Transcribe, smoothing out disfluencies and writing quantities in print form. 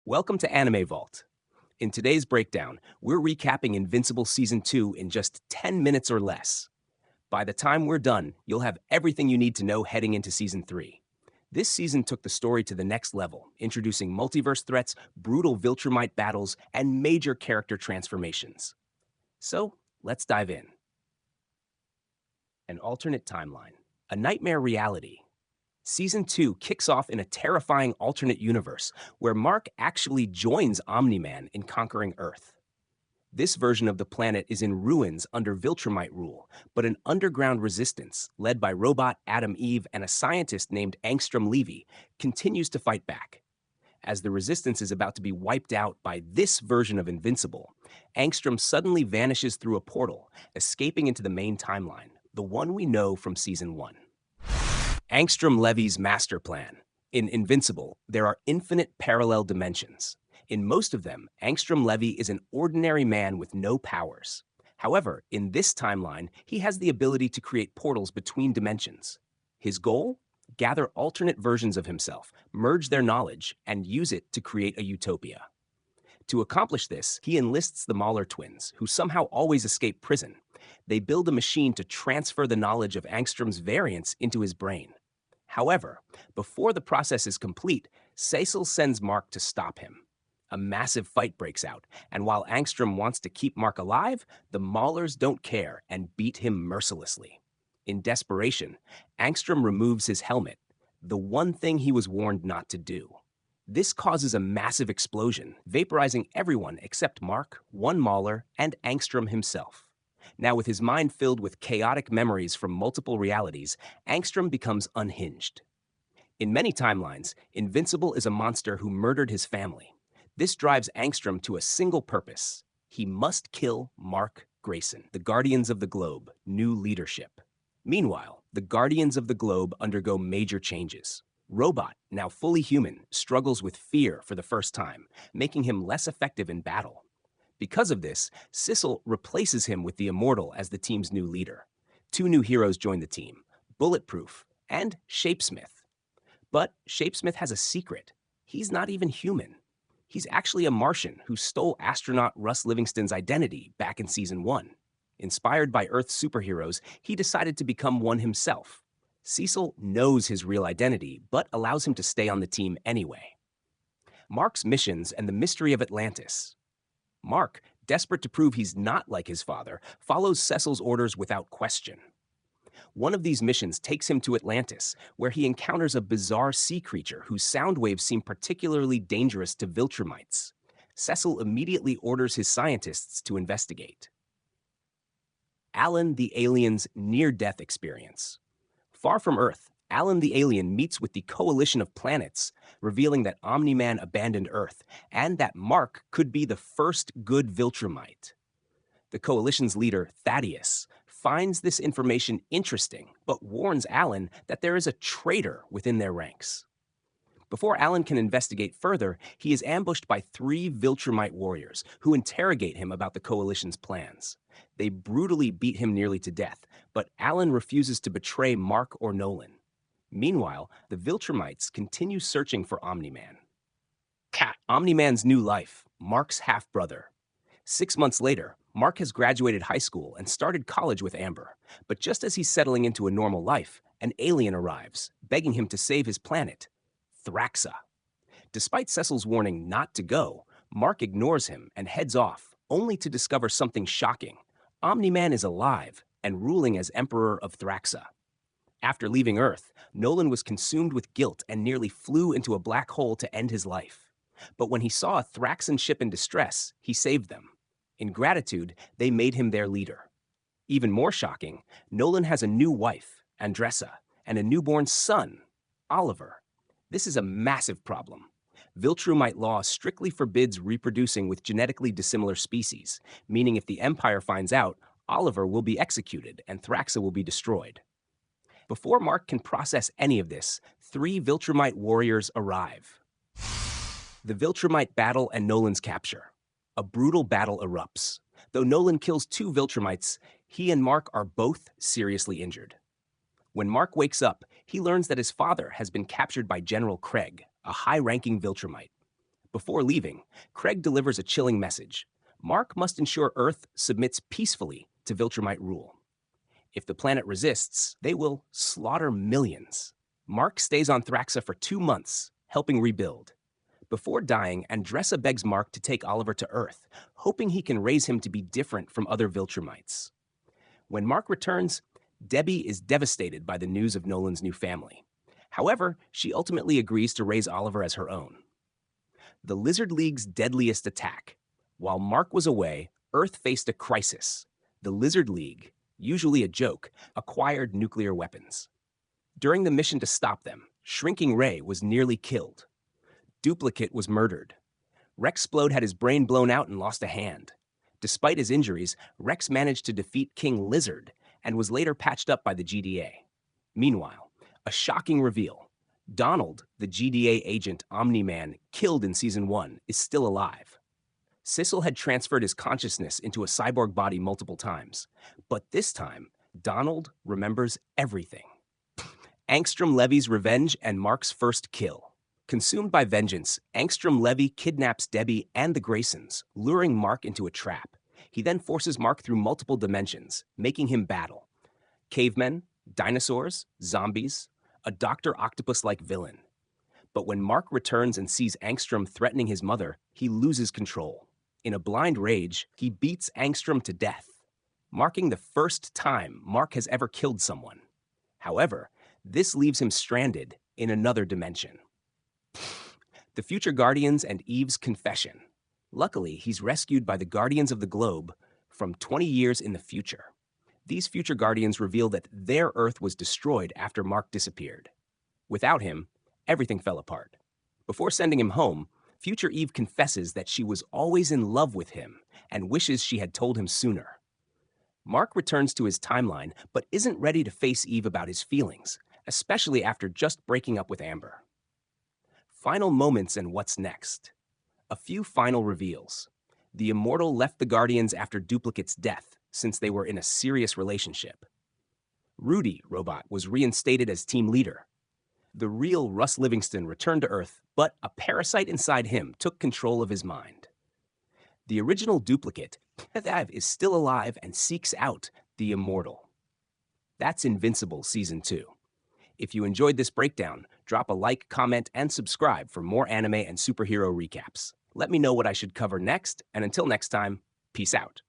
Welcome to Anime Vault. In today's breakdown, we're recapping Invincible Season 2 in just 10 minutes or less. By the time we're done, you'll have everything you need to know heading into Season 3. This season took the story to the next level, introducing multiverse threats, brutal Viltrumite battles, and major character transformations. So, let's dive in. An alternate timeline. A nightmare reality. Season 2 kicks off in a terrifying alternate universe where Mark actually joins Omni-Man in conquering Earth. This version of the planet is in ruins under Viltrumite rule, but an underground resistance, led by robot Adam Eve and a scientist named Angstrom Levy, continues to fight back. As the resistance is about to be wiped out by this version of Invincible, Angstrom suddenly vanishes through a portal, escaping into the main timeline, the one we know from Season 1. Angstrom Levy's master plan. In Invincible, there are infinite parallel dimensions. In most of them, Angstrom Levy is an ordinary man with no powers. However, in this timeline, he has the ability to create portals between dimensions. His goal? Gather alternate versions of himself, merge their knowledge, and use it to create a utopia. To accomplish this, he enlists the Mahler twins, who somehow always escape prison. They build a machine to transfer the knowledge of Angstrom's variants into his brain. However, before the process is complete, Cecil sends Mark to stop him. A massive fight breaks out, and while Angstrom wants to keep Mark alive, the Maulers don't care and beat him mercilessly. In desperation, Angstrom removes his helmet, the one thing he was warned not to do. This causes a massive explosion, vaporizing everyone except Mark, one Mauler, and Angstrom himself. Now, with his mind filled with chaotic memories from multiple realities, Angstrom becomes unhinged. In many timelines, Invincible is a monster who murdered his family. This drives Angstrom to a single purpose. He must kill Mark Grayson, the Guardians of the Globe, new leadership. Meanwhile, the Guardians of the Globe undergo major changes. Robot, now fully human, struggles with fear for the first time, making him less effective in battle. Because of this, Cecil replaces him with the Immortal as the team's new leader. Two new heroes join the team, Bulletproof and Shapesmith. But Shapesmith has a secret. He's not even human. He's actually a Martian who stole astronaut Russ Livingston's identity back in Season 1. Inspired by Earth's superheroes, he decided to become one himself. Cecil knows his real identity, but allows him to stay on the team anyway. Mark's missions and the mystery of Atlantis. Mark, desperate to prove he's not like his father, follows Cecil's orders without question. One of these missions takes him to Atlantis, where he encounters a bizarre sea creature whose sound waves seem particularly dangerous to Viltrumites. Cecil immediately orders his scientists to investigate. Alan the alien's near-death experience. Far from Earth, Alan the alien meets with the coalition of planets, revealing that Omni-Man abandoned Earth and that Mark could be the first good Viltrumite. The coalition's leader, Thaddeus, finds this information interesting, but warns Alan that there is a traitor within their ranks. Before Alan can investigate further, he is ambushed by 3 Viltrumite warriors who interrogate him about the coalition's plans. They brutally beat him nearly to death, but Alan refuses to betray Mark or Nolan. Meanwhile, the Viltrumites continue searching for Omni-Man. Omni-Man's new life, Mark's half-brother. 6 months later, Mark has graduated high school and started college with Amber. But just as he's settling into a normal life, an alien arrives, begging him to save his planet, Thraxa. Despite Cecil's warning not to go, Mark ignores him and heads off, only to discover something shocking. Omni-Man is alive and ruling as Emperor of Thraxa. After leaving Earth, Nolan was consumed with guilt and nearly flew into a black hole to end his life. But when he saw a Thraxan ship in distress, he saved them. In gratitude, they made him their leader. Even more shocking, Nolan has a new wife, Andressa, and a newborn son, Oliver. This is a massive problem. Viltrumite law strictly forbids reproducing with genetically dissimilar species, meaning if the Empire finds out, Oliver will be executed and Thraxa will be destroyed. Before Mark can process any of this, 3 Viltrumite warriors arrive. The Viltrumite battle and Nolan's capture. A brutal battle erupts. Though Nolan kills 2 Viltrumites, he and Mark are both seriously injured. When Mark wakes up, he learns that his father has been captured by General Craig, a high-ranking Viltrumite. Before leaving, Craig delivers a chilling message. Mark must ensure Earth submits peacefully to Viltrumite rule. If the planet resists, they will slaughter millions. Mark stays on Thraxa for 2 months, helping rebuild. Before dying, Andressa begs Mark to take Oliver to Earth, hoping he can raise him to be different from other Viltrumites. When Mark returns, Debbie is devastated by the news of Nolan's new family. However, she ultimately agrees to raise Oliver as her own. The Lizard League's deadliest attack. While Mark was away, Earth faced a crisis. The Lizard League, usually a joke, acquired nuclear weapons. During the mission to stop them, Shrinking Ray was nearly killed. Duplicate was murdered. Rexplode had his brain blown out and lost a hand. Despite his injuries, Rex managed to defeat King Lizard and was later patched up by the GDA. Meanwhile, a shocking reveal. Donald, the GDA agent Omni-Man killed in Season 1, is still alive. Sissel had transferred his consciousness into a cyborg body multiple times, but this time, Donald remembers everything. Angstrom Levy's revenge and Mark's first kill. Consumed by vengeance, Angstrom Levy kidnaps Debbie and the Graysons, luring Mark into a trap. He then forces Mark through multiple dimensions, making him battle cavemen, dinosaurs, zombies, a Dr. Octopus-like villain. But when Mark returns and sees Angstrom threatening his mother, he loses control. In a blind rage, he beats Angstrom to death, marking the first time Mark has ever killed someone. However, this leaves him stranded in another dimension. The Future Guardians and Eve's confession. Luckily, he's rescued by the Guardians of the Globe from 20 years in the future. These Future Guardians reveal that their Earth was destroyed after Mark disappeared. Without him, everything fell apart. Before sending him home, Future Eve confesses that she was always in love with him and wishes she had told him sooner. Mark returns to his timeline, but isn't ready to face Eve about his feelings, especially after just breaking up with Amber. Final moments and what's next. A few final reveals. The Immortal left the Guardians after Duplicate's death, since they were in a serious relationship. Rudy, Robot, was reinstated as team leader. The real Russ Livingston returned to Earth, but a parasite inside him took control of his mind. The original Duplicate, is still alive and seeks out the Immortal. That's Invincible Season 2. If you enjoyed this breakdown, drop a like, comment, and subscribe for more anime and superhero recaps. Let me know what I should cover next, and until next time, peace out.